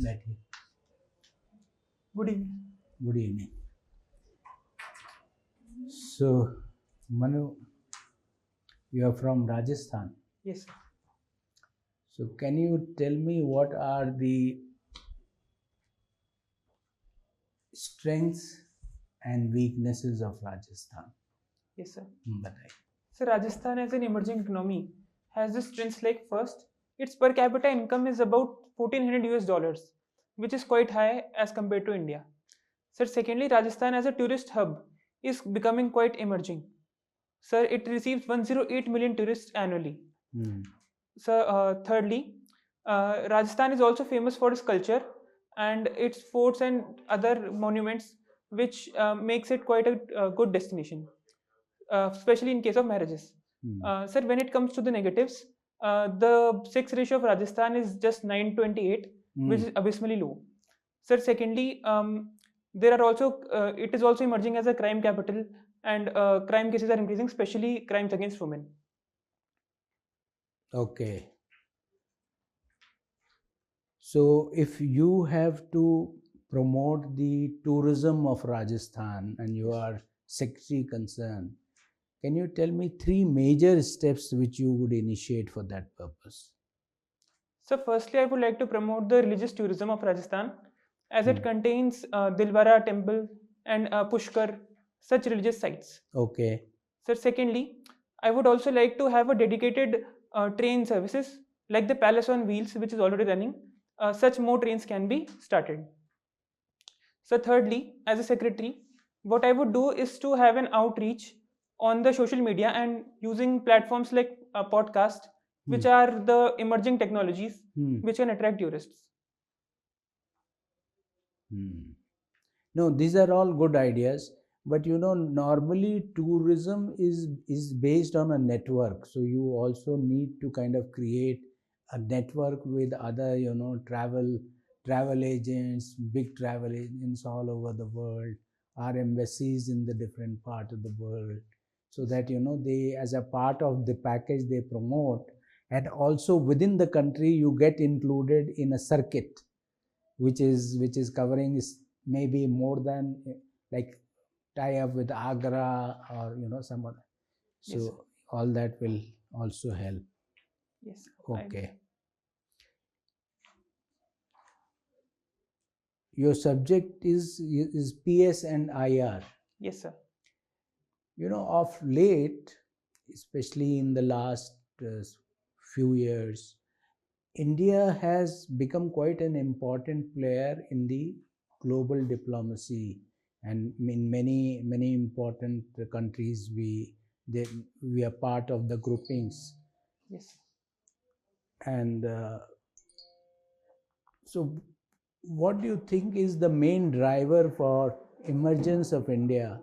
बैठिए. Good evening. Good evening. So, Manu, you are from Rajasthan. Yes, sir. So, can you tell me what are the strengths and weaknesses of Rajasthan? Yes, sir. बताइए. So Rajasthan as an emerging economy has the strengths like first, its per capita income is about $1,400, which is quite high as compared to India. Sir, secondly, Rajasthan as a tourist hub is becoming quite emerging. Sir, it receives 108 million tourists annually. Sir, thirdly, Rajasthan is also famous for its culture and its forts and other monuments, which makes it quite a good destination, especially in case of marriages. Sir, when it comes to the negatives, the sex ratio of Rajasthan is just 9:28, which is abysmally low. Sir, secondly, there are also it is also emerging as a crime capital, and crime cases are increasing, especially crimes against women. Okay. So, if you have to promote the tourism of Rajasthan and you are secretary concerned, can you tell me 3 major steps which you would initiate for that purpose? So, firstly, I would like to promote the religious tourism of Rajasthan, as it contains Dilwara temple and Pushkar, such religious sites. Okay. So, secondly, I would also like to have a dedicated train services like the Palace on Wheels, which is already running. Such more trains can be started. So, thirdly, as a secretary, what I would do is to have an outreach on the social media and using platforms like a podcast, which are the emerging technologies which can attract tourists. No, these are all good ideas, but normally tourism is based on a network. So you also need to kind of create a network with other, travel agents, big travel agents all over the world, our embassies in the different part of the world, so that they, as a part of the package they promote, and also within the country you get included in a circuit which is covering maybe more than, like, tie up with Agra or some other. So Yes, all that will also help. yes. Okay. Your subject is PS and IR. Yes, sir. Of late, especially in the last few years, India has become quite an important player in the global diplomacy, and in many important countries we are part of the groupings. Yes. And so, what do you think is the main driver for emergence of India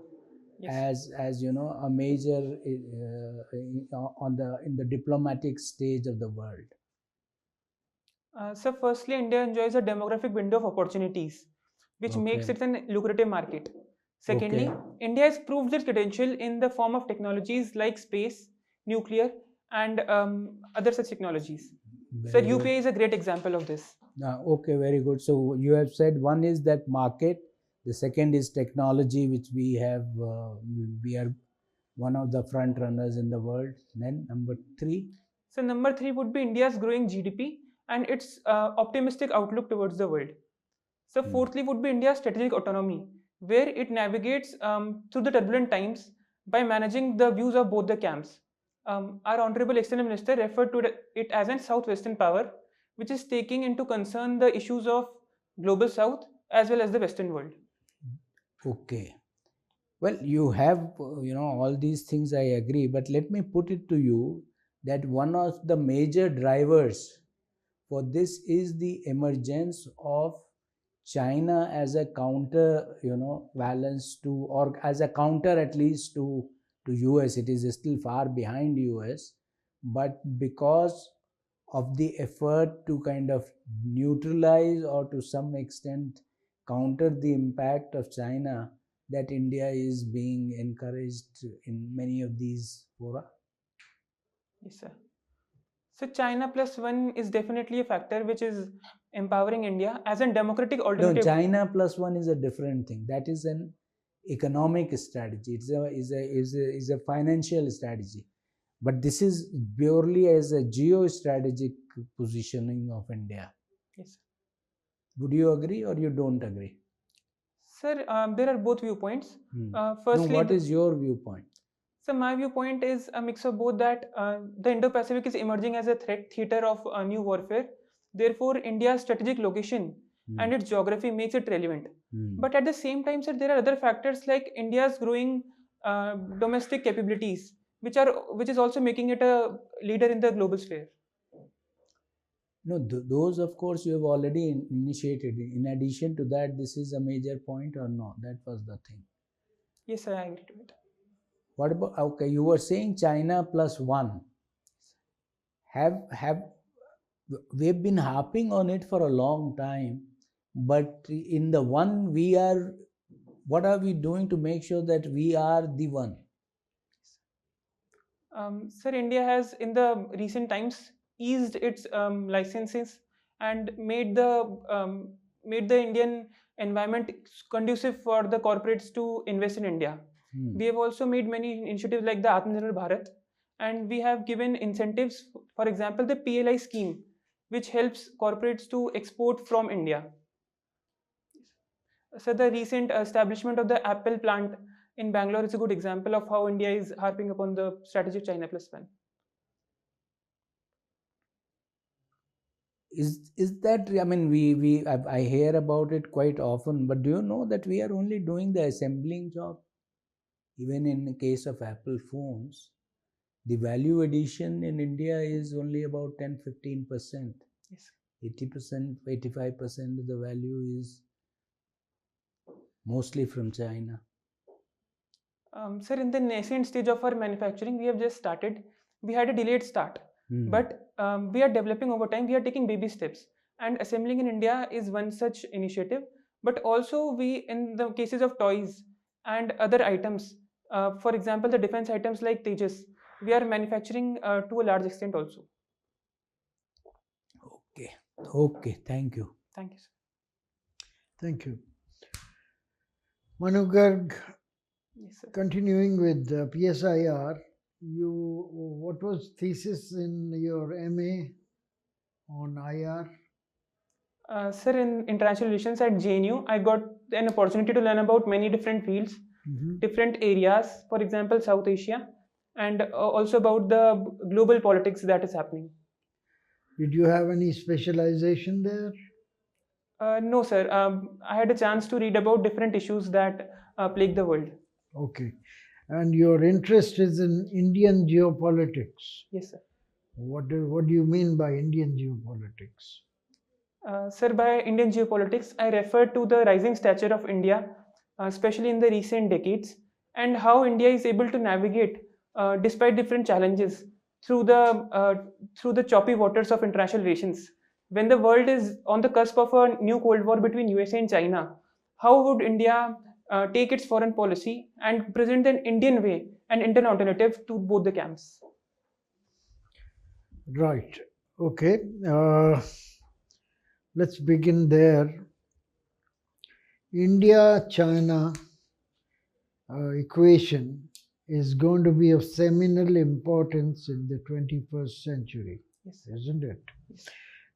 Yes. as a major in the diplomatic stage of the world? So, firstly, India enjoys a demographic window of opportunities, which makes Okay. it an lucrative market. Secondly, Okay. India has proved its potential in the form of technologies like space, nuclear, and other such technologies. So, Very good. UPI is a great example of this. Okay, very good. So you have said one is that market, the second is technology, which we have, we are one of the front runners in the world. Then number 3. So, number 3 would be India's growing GDP and its optimistic outlook towards the world. So, fourthly would be India's strategic autonomy, where it navigates through the turbulent times by managing the views of both the camps. Our Honorable External Minister referred to it as an Southwestern power, which is taking into concern the issues of global South as well as the Western world. Okay. Well, you have, all these things, I agree, but let me put it to you that one of the major drivers for this is the emergence of China as a counter, balance to, or as a counter at least to US. It is still far behind US, but because of the effort to kind of neutralize or to some extent counter the impact of China, that India is being encouraged in many of these fora. Yes, sir. So China plus one is definitely a factor which is empowering India as a democratic No, alternative. China plus one is a different thing. That is an economic strategy. Is a financial strategy. But this is purely as a geostrategic positioning of India. Yes. Would you agree or you don't agree? Sir, there are both viewpoints. No, Firstly, what is your viewpoint? so my viewpoint is a mix of both, that the Indo-Pacific is emerging as a threat theater of new warfare. Therefore, India's strategic location and its geography makes it relevant. But at the same time, sir, there are other factors like India's growing domestic capabilities, which is also making it a leader in the global sphere. No, those of course you have already initiated. In addition to that, this is a major point or no? That was the thing. Yes, sir, I agree to it. What about, okay, you were saying China plus one. We've been harping on it for a long time, but in the one what are we doing to make sure that we are the one? Sir, India has in the recent times eased its licenses and made the Indian environment conducive for the corporates to invest in India. We have also made many initiatives like the Atmanirbhar Bharat, and we have given incentives. For example, the PLI scheme, which helps corporates to export from India. So the recent establishment of the Apple plant in Bangalore is a good example of how India is harping upon the strategic China plus one. Is that, I mean, I hear about it quite often, but do you know that we are only doing the assembling job? Even in the case of Apple phones, the value addition in India is only about 10-15%. Yes. 80%, 85% of the value is mostly from China. Sir, in the nascent stage of our manufacturing, we have just started. We had a delayed start, but we are developing over time. We are taking baby steps, and assembling in India is one such initiative. But also, in the cases of toys and other items, for example, the defense items like Tejas, we are manufacturing to a large extent also. Okay, thank you. Thank you, sir. Thank you. MANU GARG, Yes, sir. continuing with PSIR, what was thesis in your MA on IR? Sir, in international relations at JNU, I got an opportunity to learn about many different fields, different areas, for example, South Asia, and also about the global politics that is happening. Did you have any specialization there? No, sir. I had a chance to read about different issues that plague the world. Okay. And your interest is in Indian geopolitics. Yes, sir. What do you mean by Indian geopolitics? Sir, by Indian geopolitics, I refer to the rising stature of India, especially in the recent decades, and how India is able to navigate, despite different challenges, through the choppy waters of international relations. When the world is on the cusp of a new Cold War between USA and China, how would India take its foreign policy and present an Indian way, an Indian alternative to both the camps? Right. Okay. Let's begin there. India-China equation is going to be of seminal importance in the 21st century, Yes. isn't it? Yes.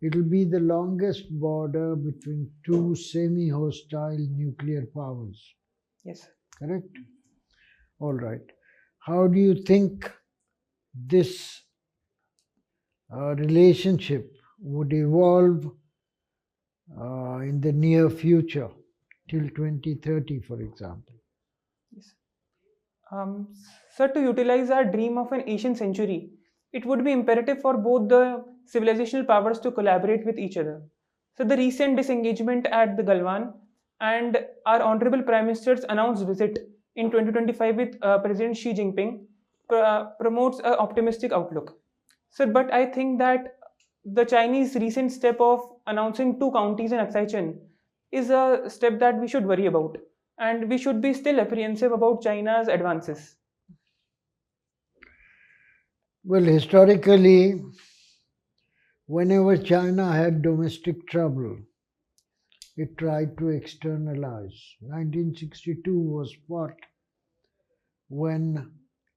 It will be the longest border between two semi-hostile nuclear powers. Yes. Correct? All right. How do you think this relationship would evolve in the near future, till 2030, for example? Yes. Sir, to utilize our dream of an Asian century, it would be imperative for both the civilizational powers to collaborate with each other. So, the recent disengagement at the Galwan and our Honorable Prime Minister's announced visit in 2025 with President Xi Jinping promotes an optimistic outlook. Sir, but I think that the Chinese recent step of announcing two counties in Aksai Chin is a step that we should worry about, and we should be still apprehensive about China's advances. Well, historically, Whenever China had domestic trouble, it tried to externalize. 1962 was fought when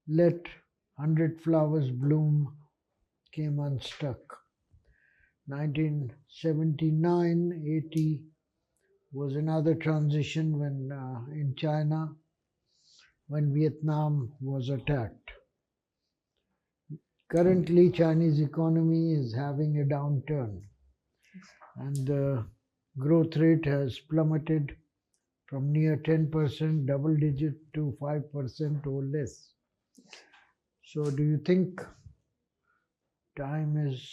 Let 100 Flowers Bloom came unstuck. 1979-80 was another transition when in China when Vietnam was attacked. Currently, Chinese economy is having a downturn, and the growth rate has plummeted from near 10% double digit to 5% or less. So do you think time is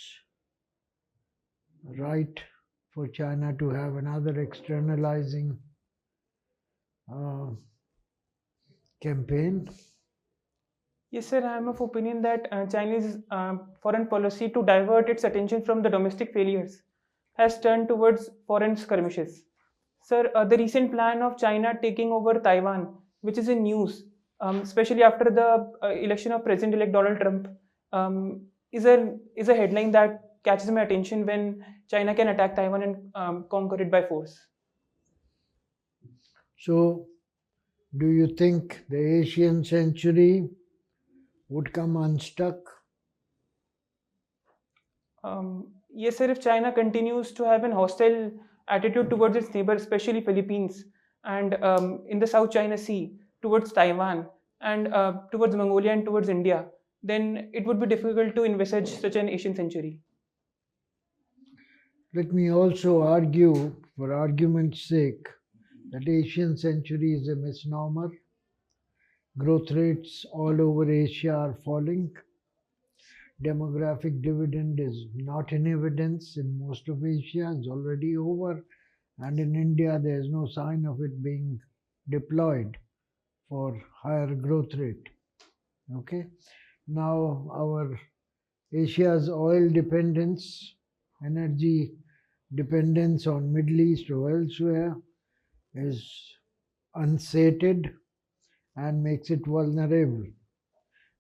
right for China to have another externalizing campaign? Yes, sir, I am of opinion that Chinese foreign policy to divert its attention from the domestic failures has turned towards foreign skirmishes. Sir, the recent plan of China taking over Taiwan, which is in news, especially after the election of President-elect Donald Trump, is a headline that catches my attention when China can attack Taiwan and conquer it by force. So do you think the Asian century would come unstuck? Yes, sir, if China continues to have an hostile attitude towards its neighbor, especially Philippines, and in the South China Sea, towards Taiwan, and towards Mongolia and towards India, then it would be difficult to envisage such an Asian century. Let me also argue, for argument's sake, that Asian century is a misnomer. Growth rates all over Asia are falling. Demographic dividend is not in evidence in most of Asia, it's already over. And in India, there is no sign of it being deployed for higher growth rate. Okay. Now, our Asia's oil dependence, energy dependence on Middle East or elsewhere is unsated and makes it vulnerable.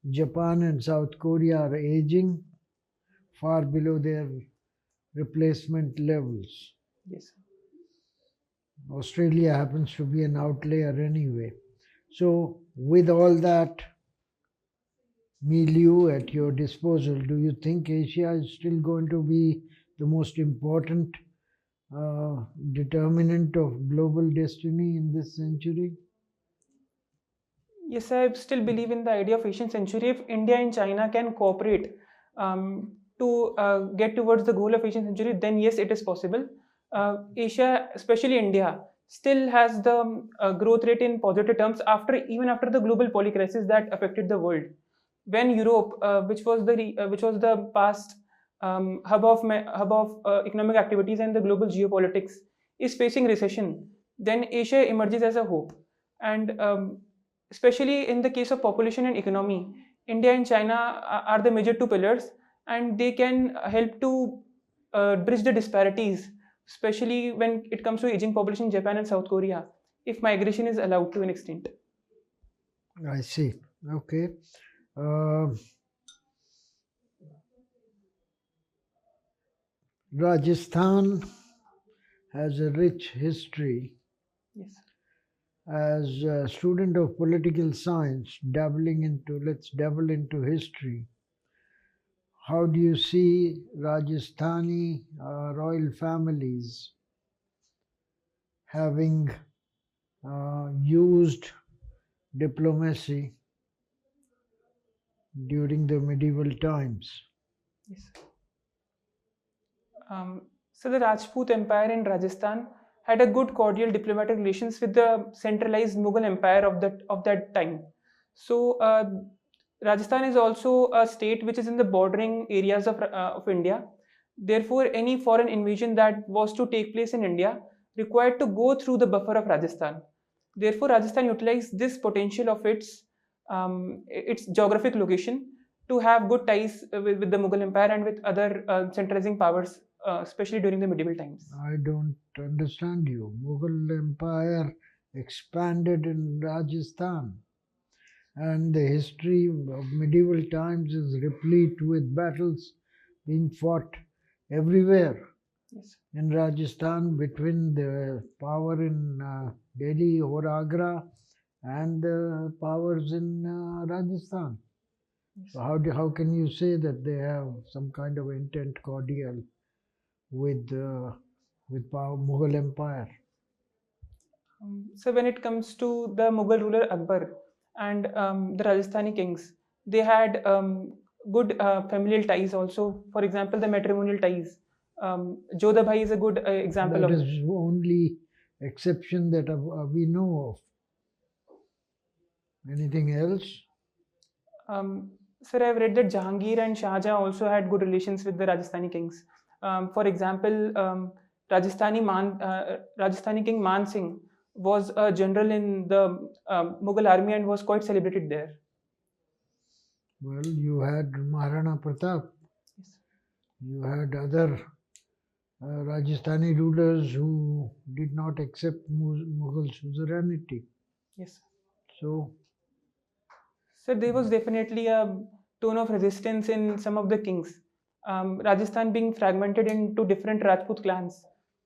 Japan and South Korea are aging far below their replacement levels. Yes, sir. Australia happens to be an outlier anyway. So, with all that milieu at your disposal, do you think Asia is still going to be the most important determinant of global destiny in this century? Yes, I still believe in the idea of Asian century. If India and China can cooperate to get towards the goal of Asian century, then yes, it is possible. Asia, especially India, still has the growth rate in positive terms even after the global polycrisis that affected the world. When Europe, which was the past hub of economic activities and the global geopolitics, is facing recession, then Asia emerges as a hope. And especially in the case of population and economy, India and China are the major two pillars, and they can help to bridge the disparities, especially when it comes to aging population in Japan and South Korea, if migration is allowed to an extent. I see. Okay. Uh, Rajasthan has a rich history. Yes. As a student of political science, let's dabble into history. How do you see Rajasthani royal families having used diplomacy during the medieval times? Yes. So the Rajput Empire in Rajasthan had a good cordial diplomatic relations with the centralized Mughal Empire of that time. So Rajasthan is also a state which is in the bordering areas of India. Therefore, any foreign invasion that was to take place in India required to go through the buffer of Rajasthan. Therefore, Rajasthan utilized this potential of its geographic location to have good ties with the Mughal Empire and with other centralizing powers, especially during the medieval times. I don't understand you. Mughal Empire expanded in Rajasthan, and the history of medieval times is replete with battles being fought everywhere Yes. in Rajasthan, between the power in Delhi or Agra and the powers in Rajasthan. So how can you say that they have some kind of intent cordial with Mughal Empire? So when it comes to the Mughal ruler Akbar and the Rajasthani kings, they had good familial ties also. For example, the matrimonial ties. Jodha Bhai is a good example That of is it. only exception that we know of. Anything else? Sir, I've read that Jahangir and Shah Jahan also had good relations with the Rajasthani kings. For example, Rajasthani king Man Singh was a general in the Mughal army and was quite celebrated there. Well, you had Maharana Pratap. Yes. You had other Rajasthani rulers who did not accept Mughal suzerainty. Yes. So, So there was definitely a tone of resistance in some of the kings. Rajasthan being fragmented into different Rajput clans.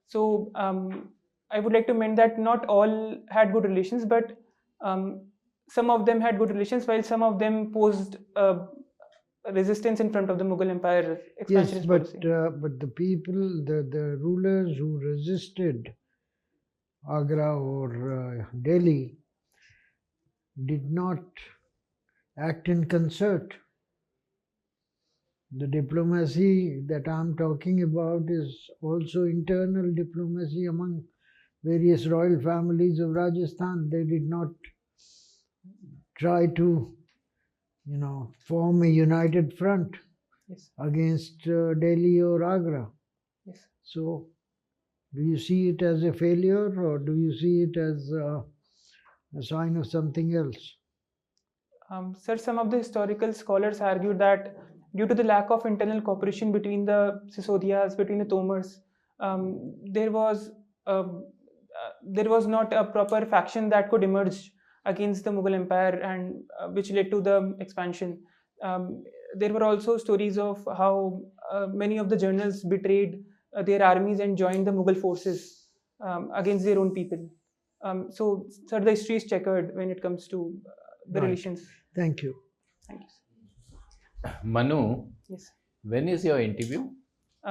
So I would like to mention that not all had good relations, but um, some of them had good relations, while some of them posed resistance in front of the Mughal Empire yes, expansionist but policy. the people, the rulers who resisted Agra or Delhi did not act in concert. The diplomacy that I'm talking about is also internal diplomacy among various royal families of Rajasthan. They did not try to, form a united front Yes. against Delhi or Agra. Yes. So, do you see it as a failure or do you see it as a sign of something else? Sir, some of the historical scholars argue that due to the lack of internal cooperation between the Sisodias, between the Tomars, there was not a proper faction that could emerge against the Mughal Empire, and which led to the expansion. There were also stories of how many of the generals betrayed their armies and joined the Mughal forces against their own people. So, sir, the history is checkered when it comes to the Right. relations. Thank you. Thank you. Manu, Yes. when is your interview?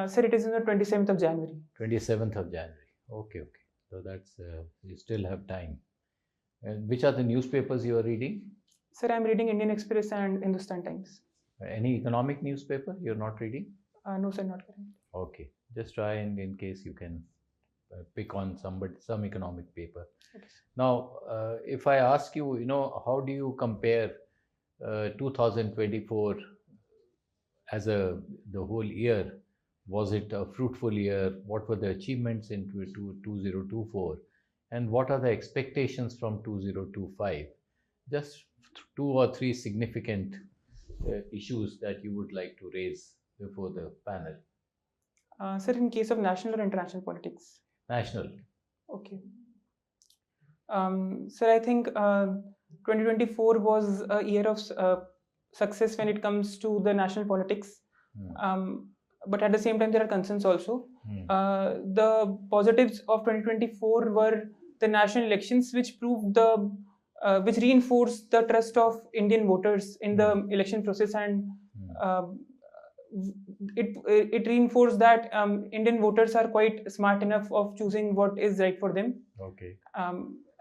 Sir, it is on the 27th of January. 27th of January. Okay, okay. So that's, you still have time. And which are the newspapers you are reading? Sir, I am reading Indian Express and Hindustan Times. Any economic newspaper you're not reading? No, sir, not currently. Okay. Just try and in case you can pick on some economic paper. Okay. Now, if I ask you, how do you compare 2024 as the whole year? Was it a fruitful year? What were the achievements in 2024? And what are the expectations from 2025? Just two or three significant issues that you would like to raise before the panel. Sir, in case of national or international politics? National. Okay. Sir, I think 2024 was a year of success when it comes to the national politics. But at the same time, there are concerns also. The positives of 2024 were the national elections, which proved which reinforced the trust of Indian voters in the election process, and it reinforced that Indian voters are quite smart enough of choosing what is right for them. Okay.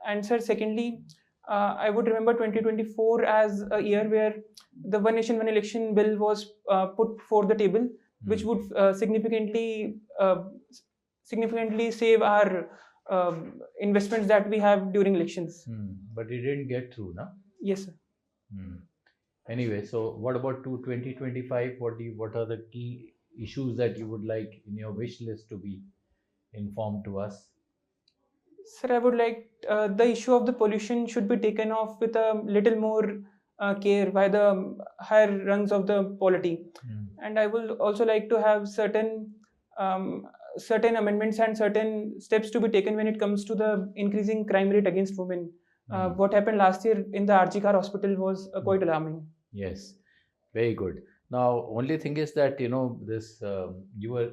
And sir, secondly, I would remember 2024 as a year where the One Nation One Election bill was put for the table, which would significantly save our investments that we have during elections. But it didn't get through, no? Yes, sir. Anyway, so what about 2025? What are the key issues that you would like in your wish list to be informed to us? Sir, I would like the issue of the pollution should be taken off with a little more care by the higher rungs of the polity. And I would also like to have certain amendments and certain steps to be taken when it comes to the increasing crime rate against women. What happened last year in the RGCAR hospital was quite alarming. Yes, very good. Now, only thing is that this you were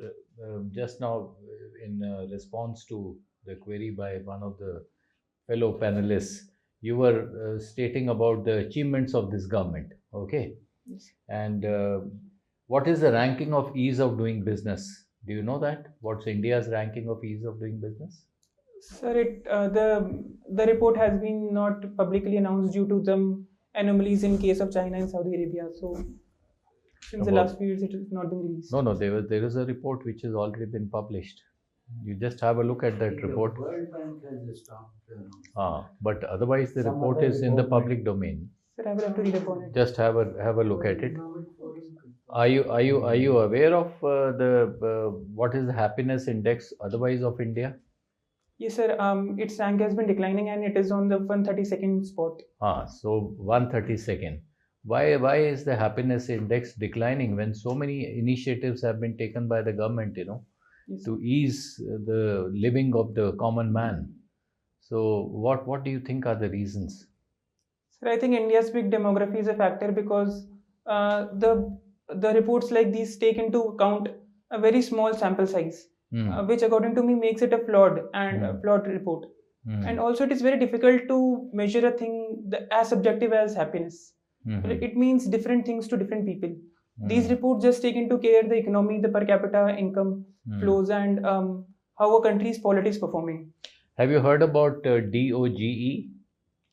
just now, in response to the query by one of the fellow panelists, you were stating about the achievements of this government. Okay. Yes. And what is the ranking of ease of doing business? Do you know that? What's India's ranking of ease of doing business? Sir, the report has been not publicly announced due to some anomalies in case of China and Saudi Arabia. So since the About- last few years, it has not been released. No, there is a report which has already been published. You just have a look at that report. World Bank has a strong But otherwise, the Some report other is in the report public domain. Sir, I will have to read upon it. Just have a look at it. Are you aware of what is the happiness index otherwise of India? Yes, sir. Its rank has been declining and it is on the 132nd spot. So 132nd. Why is the happiness index declining when so many initiatives have been taken by the government, Yes. to ease the living of the common man? So what do you think are the reasons? Sir, I think India's big demography is a factor because the reports like these take into account a very small sample size, which according to me makes it a flawed report. And also it is very difficult to measure a thing as subjective as happiness. It means different things to different people. These reports just take into care the economy, the per capita income flows, and how a country's polity is performing. Have you heard about DOGE?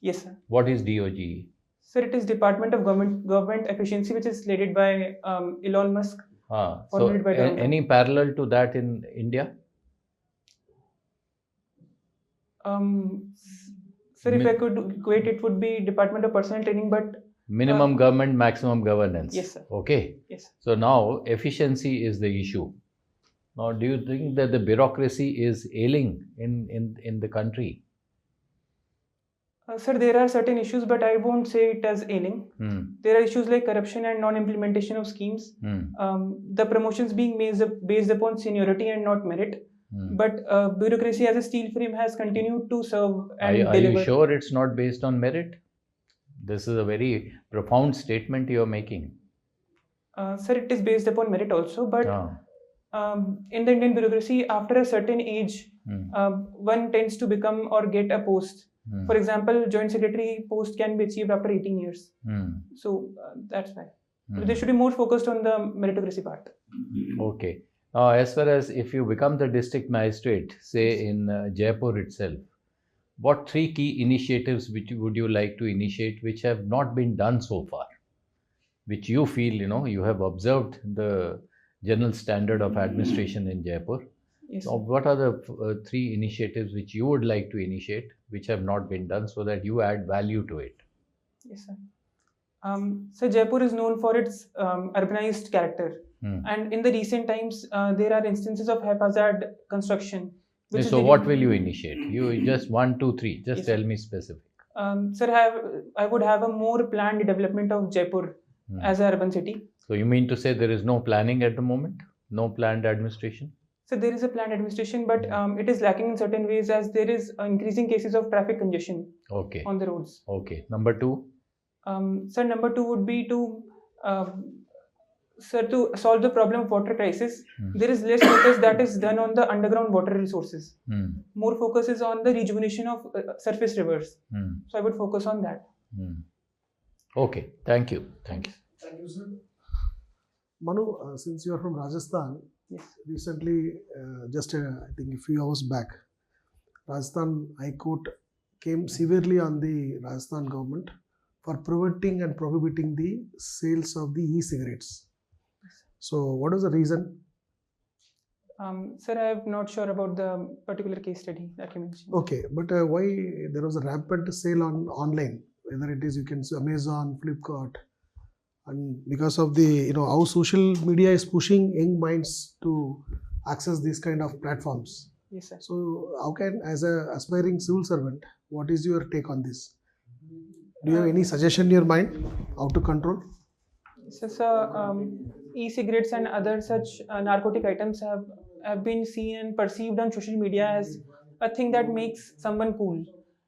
Yes, sir. What is DOGE? Sir, it is Department of Government Efficiency, which is led by Elon Musk. So Formulated by Donald any parallel to that in India? Sir, if I could equate, it would be Department of Personal Training, but Minimum government, maximum governance. Yes, sir. Okay. Yes. So now efficiency is the issue. Now, do you think that the bureaucracy is ailing in the country? Sir, there are certain issues, but I won't say it as ailing. There are issues like corruption and non-implementation of schemes. The promotions being based upon seniority and not merit. But bureaucracy as a steel frame has continued to serve and Are deliver. you sure it's not based on merit? This is a very profound statement you are making. Sir, it is based upon merit also, but in the Indian bureaucracy, after a certain age, one tends to become or get a post. For example, joint secretary post can be achieved after 18 years. So that's why. They should be more focused on the meritocracy part. Okay. Now, as far as if you become the district magistrate, say in Jaipur itself, what 3 key initiatives would you like to initiate which have not been done so far? Which you feel, you have observed the general standard of administration in Jaipur. Yes. So what are the 3 initiatives which you would like to initiate which have not been done so that you add value to it? Yes, sir. So Jaipur is known for its urbanized character. And in the recent times, there are instances of haphazard construction. So what will you initiate? You just 1, 2, 3. Just tell me specific. Sir, I would have a more planned development of Jaipur as an urban city. So you mean to say there is no planning at the moment? No planned administration? So there is a planned administration, but it is lacking in certain ways as there is increasing cases of traffic congestion on the roads. Okay. Number 2? Sir, number 2 would be to solve the problem of water crisis. There is less focus that is done on the underground water resources. More focus is on the rejuvenation of surface rivers. So I would focus on that. Okay. Thank you. Thank you. Thank you, sir. Manu, since you are from Rajasthan, Yes. recently, just I think a few hours back, Rajasthan High Court came severely on the Rajasthan government for preventing and prohibiting the sales of the e-cigarettes. So, what is the reason? Sir, I am not sure about the particular case study that you mentioned. Okay, but why there was a rampant sale on online, whether it is you can see Amazon, Flipkart, and because of the how social media is pushing young minds to access these kind of platforms. Yes, sir. So, how can, as a aspiring civil servant, what is your take on this? Do you have any suggestion in your mind how to control? So, e-cigarettes and other such narcotic items have been seen and perceived on social media as a thing that makes someone cool.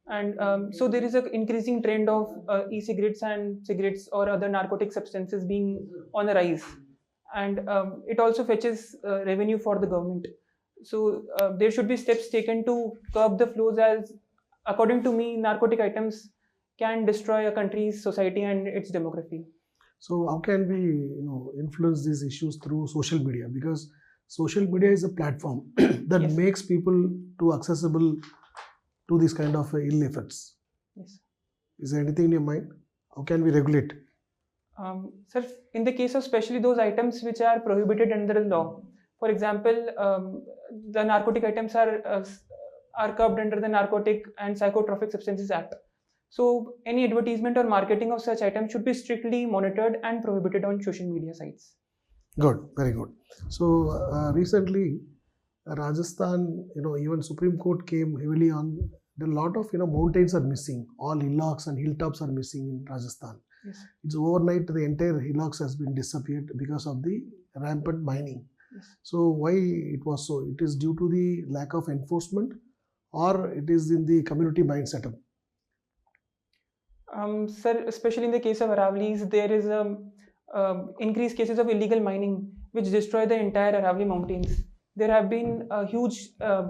And so there is an increasing trend of e-cigarettes and cigarettes or other narcotic substances being on a rise. and it also fetches revenue for the government. So there should be steps taken to curb the flows, as according to me, narcotic items can destroy a country's society and its demography. So how can we, influence these issues through social media? Because social media is a platform that Yes. makes people too accessible to these kind of ill effects. Yes. Is there anything in your mind? How can we regulate? Sir, in the case of especially those items which are prohibited under the law, for example, the narcotic items are curbed under the Narcotic and Psychotropic Substances Act. So any advertisement or marketing of such items should be strictly monitored and prohibited on social media sites. Good, very good. So recently, Rajasthan, even Supreme Court came heavily on. There are a lot of mountains are missing. All hillocks and hilltops are missing in Rajasthan. Yes. It's overnight the entire hillocks has been disappeared because of the rampant mining. Yes. So why it was so? It is due to the lack of enforcement, or it is in the community mind setup? Sir, especially in the case of Aravali's, there is increased cases of illegal mining which destroy the entire Aravali mountains. There have been huge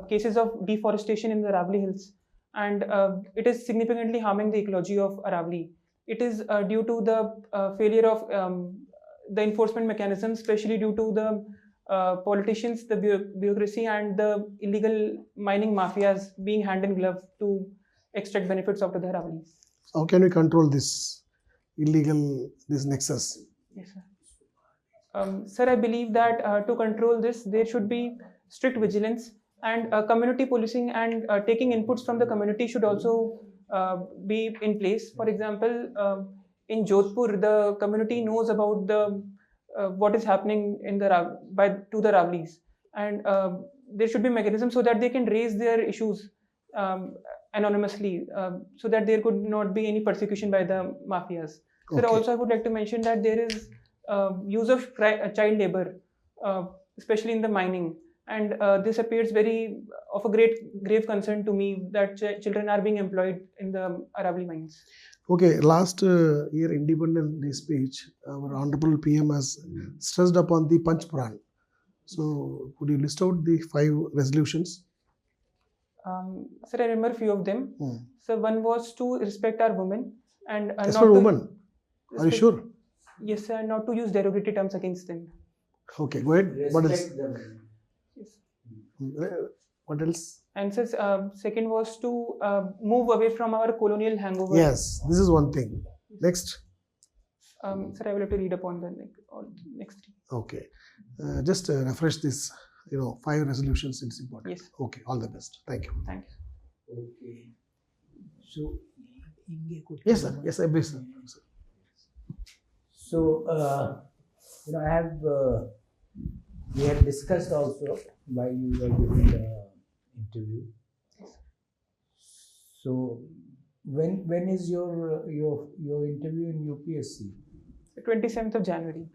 cases of deforestation in the Aravali hills, and it is significantly harming the ecology of Aravali. It is due to the failure of the enforcement mechanism, especially due to the politicians, the bureaucracy, and the illegal mining mafias being hand in glove to extract benefits out of the Aravalis. How can we control this this nexus? Yes, sir. Sir, I believe that to control this, there should be strict vigilance, and community policing and taking inputs from the community should also be in place. For example, in Jodhpur, the community knows about the what is happening in the to the Ravlis, and there should be mechanisms so that they can raise their issues anonymously, so that there could not be any persecution by the mafias. Okay. Sir, also I would like to mention that there is use of child labor, especially in the mining, and this appears very of a grave concern to me that children are being employed in the Aravali mines. Okay, last year Independence Day speech, our Honorable PM has stressed upon the Panch Puran. So, could you list out the 5 resolutions? Sir, I remember a few of them. So one was to respect our women and As not for to women, are you sure? Yes, sir, not to use derogatory terms against them. Okay, go ahead. What else? Respect them. Yes. What else? And sir, second was to move away from our colonial hangover. Yes, this is one thing. Next. Sir, I will have to read upon the next 3. Okay, just refresh this. 5 resolutions. It's important. Yes. Okay. All the best. Thank you. Thank you. Okay. So, Yes, sir. Yes, sir. Please, sir. So, I have, we had discussed also while you were giving the interview. So, when is your interview in UPSC? 27th of January.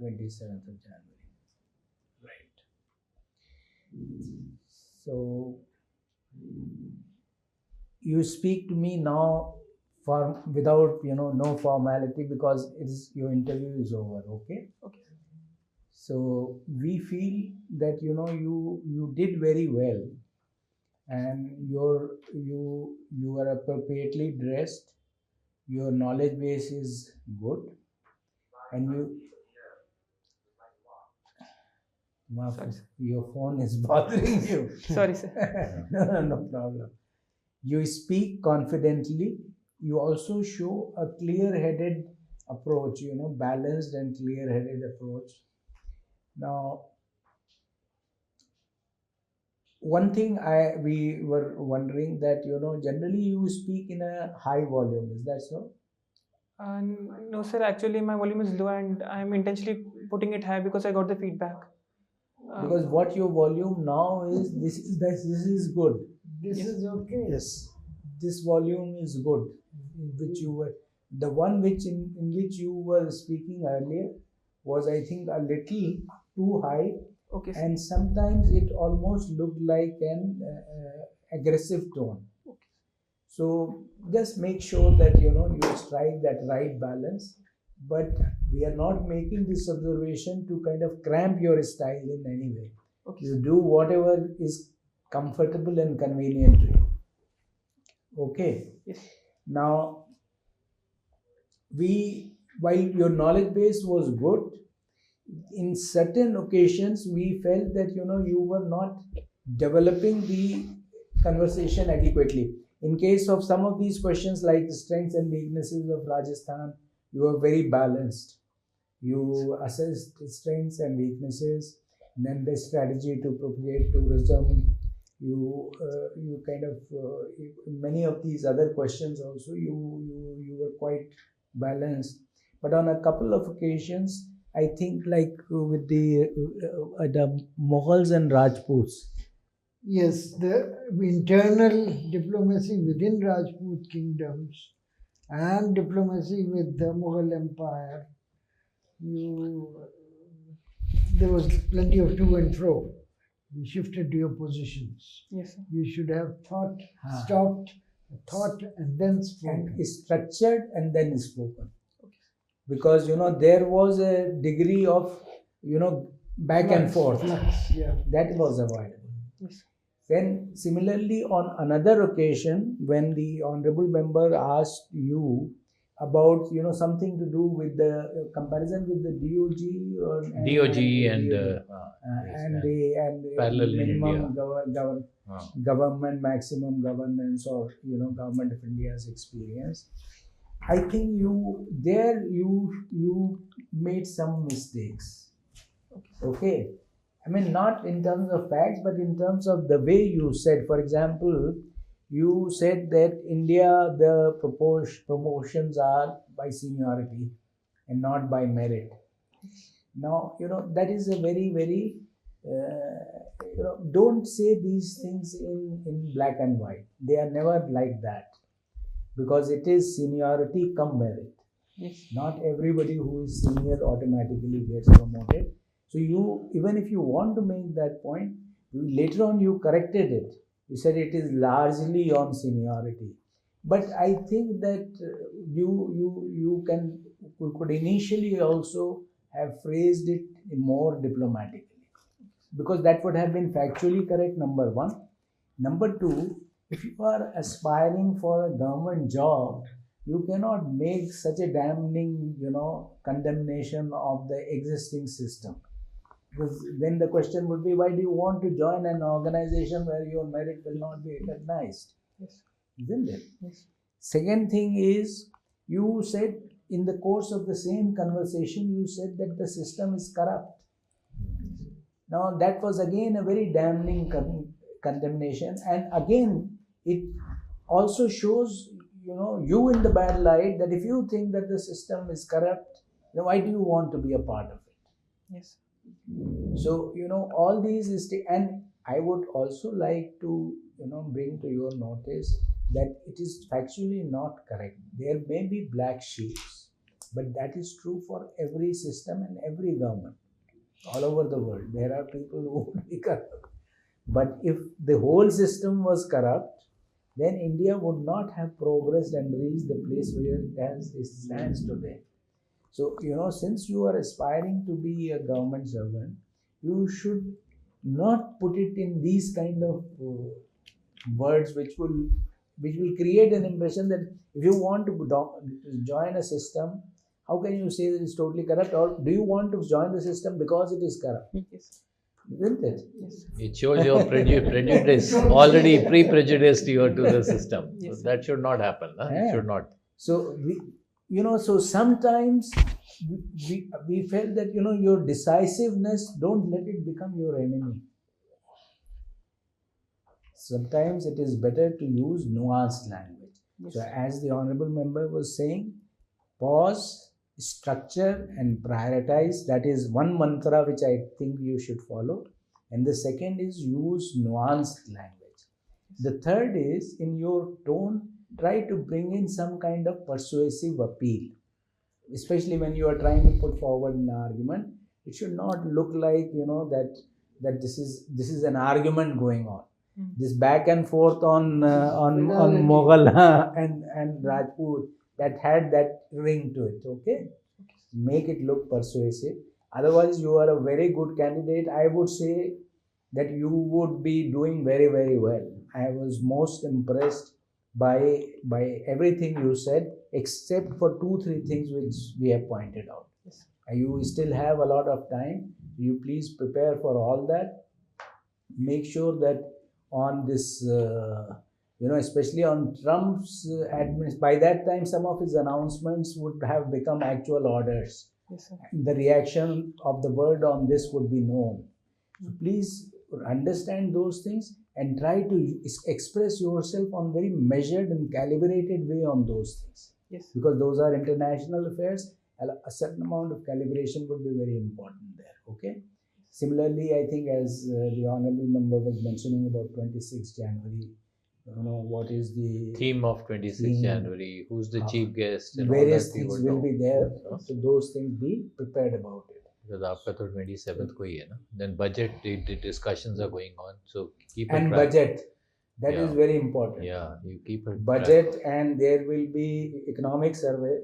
27th of January. Right. So, you speak to me now without no formality, because your interview is over. Okay. Okay. So we feel that you did very well, and you are appropriately dressed. Your knowledge base is good, and Sorry, sir. your phone is bothering you. Sorry, sir. No problem. You speak confidently. You also show a clear-headed approach, balanced and clear-headed approach. Now, one thing we were wondering that, generally you speak in a high volume. Is that so? No, sir. Actually, my volume is low, and I am intentionally putting it high because I got the feedback. Because what your volume now is, this is good. This is okay. Yes. This volume is good, in which you were, the one in which you were speaking earlier was, I think, a little too high, Okay, sir. and sometimes it almost looked like an aggressive tone. So just make sure that you strike that right balance, but we are not making this observation to kind of cramp your style in any way. Okay. You do whatever is comfortable and convenient to you. Okay. Yes. Now, while your knowledge base was good, in certain occasions we felt that you were not developing the conversation adequately. In case of some of these questions like the strengths and weaknesses of Rajasthan, you were very balanced. You assessed the strengths and weaknesses, and then the strategy to propagate tourism. You kind of many of these other questions also you were quite balanced. But on a couple of occasions, I think like with the Mughals and Rajputs. Yes, the internal diplomacy within Rajput kingdoms and diplomacy with the Mughal Empire, there was plenty of to and fro. You shifted to your positions. Yes, sir. You should have stopped, thought, and then spoken. And structured and then spoken. Because there was a degree of back and forth. Flux, yeah. That was avoidable. Yes. Then similarly on another occasion, when the honorable member asked you about something to do with the comparison with the DOG or DOG and the parallel in minimum India. government maximum governance or government of India's experience, I think you made some mistakes. Okay. I mean, not in terms of facts, but in terms of the way you said. For example, you said that India, the promotions are by seniority and not by merit. Now, that is a very, very, don't say these things in black and white. They are never like that. Because it is seniority come merit. Yes. Not everybody who is senior automatically gets promoted. So even if you want to make that point, later on you corrected it. You said it is largely on seniority. But I think that you could initially also have phrased it more diplomatically. Because that would have been factually correct, number one. Number two, if you are aspiring for a government job, you cannot make such a damning, condemnation of the existing system. Because then the question would be, why do you want to join an organization where your merit will not be recognized? Yes. Isn't it? Yes. Second thing is, you said in the course of the same conversation, you said that the system is corrupt. Now that was again a very damning condemnation, and again it also shows you in the bad light, that if you think that the system is corrupt, then why do you want to be a part of it? Yes. So all these is and I would also like to bring to your notice that it is factually not correct. There may be black sheep, but that is true for every system and every government all over the world. There are people who would be corrupt. But if the whole system was corrupt, then India would not have progressed and reached the place where it stands today. So, since you are aspiring to be a government servant, you should not put it in these kind of words which will create an impression that if you want to join a system, how can you say that it's totally corrupt? Or do you want to join the system because it is corrupt? Yes. Isn't it? Yes. It shows your prejudice, already pre-prejudiced you to the system. Yes. So that should not happen. Huh? Yeah. It should not. So so sometimes we felt that your decisiveness, don't let it become your enemy. Sometimes it is better to use nuanced language. Yes. So as the honorable member was saying, pause, structure and prioritize. That is one mantra which I think you should follow. And the second is use nuanced language. The third is, in your tone, try to bring in some kind of persuasive appeal. Especially when you are trying to put forward an argument, it should not look like that this is an argument going on. This back and forth on Mughal and Rajput, that had that ring to it. Okay, make it look persuasive. Otherwise, you are a very good candidate. I would say that you would be doing very, very well. I was most impressed by everything you said, except for 2-3 things which we have pointed out. Yes. You still have a lot of time. You please prepare for all that. Make sure that on this, especially on Trump's by that time, some of his announcements would have become actual orders. Yes, sir. The reaction of the world on this would be known. So please understand those things and try to express yourself on very measured and calibrated way on those things. Yes. Because those are international affairs. A certain amount of calibration would be very important there. Okay. Similarly, I think as the honorable member was mentioning about 26 January, what is the theme of 26 January, who's the chief guest, and various all that things will be there. So those things, be prepared about it. Because आपका तो 27th को ही है ना. Then budget, the discussions are going on. So keep and budget. That is very important. Yeah, you keep it. Budget track. And there will be economic survey.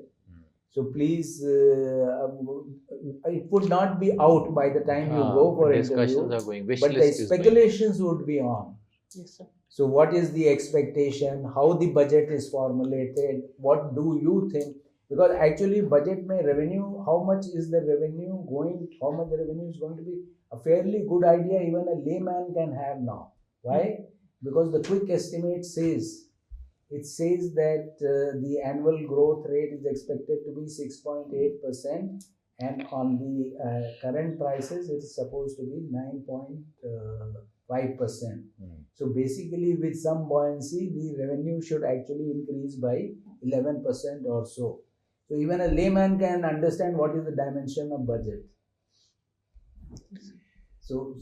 So please, it would not be out by the time you go for discussions interview. Are going. Wish but the speculations would be on. Yes, sir. So what is the expectation? How the budget is formulated? What do you think? Because actually budget may revenue, how much is the revenue going, how much the revenue is going to be, a fairly good idea even a layman can have now. Why? Because the quick estimate says, that the annual growth rate is expected to be 6.8%, and on the current prices it is supposed to be 9.5%. So basically with some buoyancy, the revenue should actually increase by 11% or so. So even a layman can understand what is the dimension of budget. So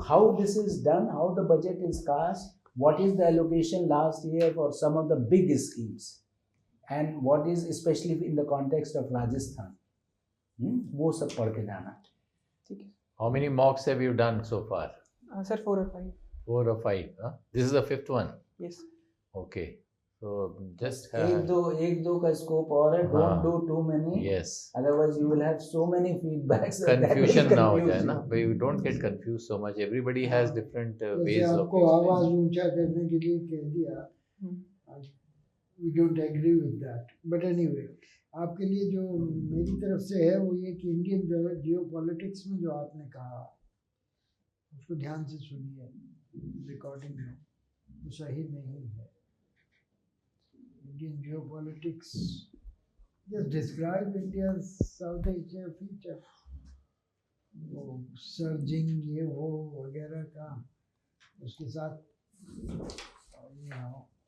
how this is done, how the budget is cast, what is the allocation last year for some of the big schemes, and what is especially in the context of Rajasthan. वो सब पढ़ के जाना. How many mocks have you done so far? Sir, 4 or 5. 4 or 5. Huh? This is the 5th one. Yes. Okay. So just एक दो का scope और है. Don't do too many. Yes. Otherwise you will have so many feedbacks. Confusion now हो जाए ना. But you don't get confused so much. Everybody has different ways of. आपको आवाज ऊंचा करने के लिए कह दिया. We don't agree with that. But anyway, आपके लिए जो मेरी तरफ से है वो ये कि इंडियन जियोपॉलिटिक्स में जो आपने कहा उसको ध्यान से सुनिए रिकॉर्डिंग में, वो सही नहीं है. Indian geopolitics just describe India's South Asia feature. वो सर्जिंग ये वो वगैरह का उसके साथ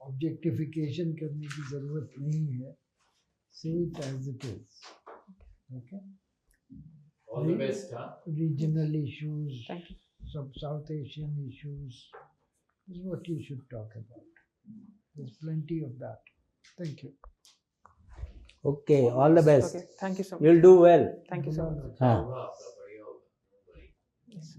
ऑब्जेक्टिफिकेशन करने की ज़रूरत नहीं है. Say it as it is. Okay. All the best, huh? Regional issues, Thank you. South Asian issues is what you should talk about. There's plenty of that. Thank you. Okay, all the best. Okay, thank you so much. You'll do well. Thank you so much. हाँ. Yes.